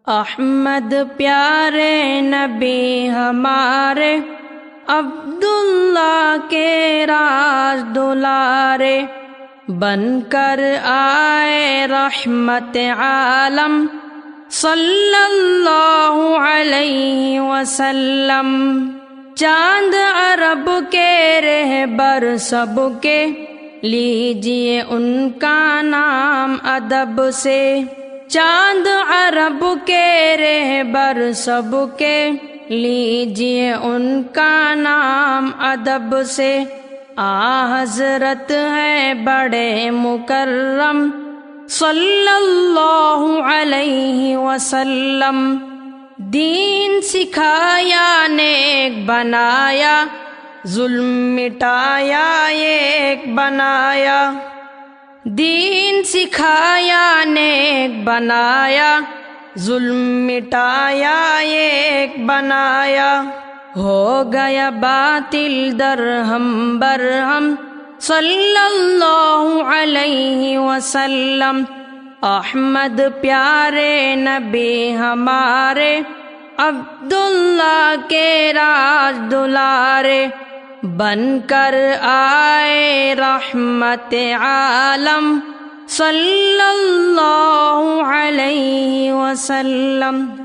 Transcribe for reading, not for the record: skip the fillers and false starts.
احمد پیارے نبی ہمارے، عبداللہ کے راز دلارے، بن کر آئے رحمت عالم صلی اللہ علیہ وسلم۔ چاند عرب کے رہبر سب کے، لیجئے ان کا نام ادب سے۔ چاند عرب کے رہبر سب کے، لیجئے ان کا نام ادب سے۔ حضرت ہے بڑے مکرم صلی اللہ علیہ وسلم۔ دین سکھایا نیک بنایا، ظلم مٹایا ایک بنایا۔ دین سکھایا نیک بنایا، ظلم مٹایا ایک بنایا۔ ہو گیا باطل درہم برہم صلی اللہ علیہ وسلم۔ احمد پیارے نبی ہمارے، عبداللہ کے راز دلارے، بن کر آئے رحمت عالم صلی اللہ علیہ وسلم۔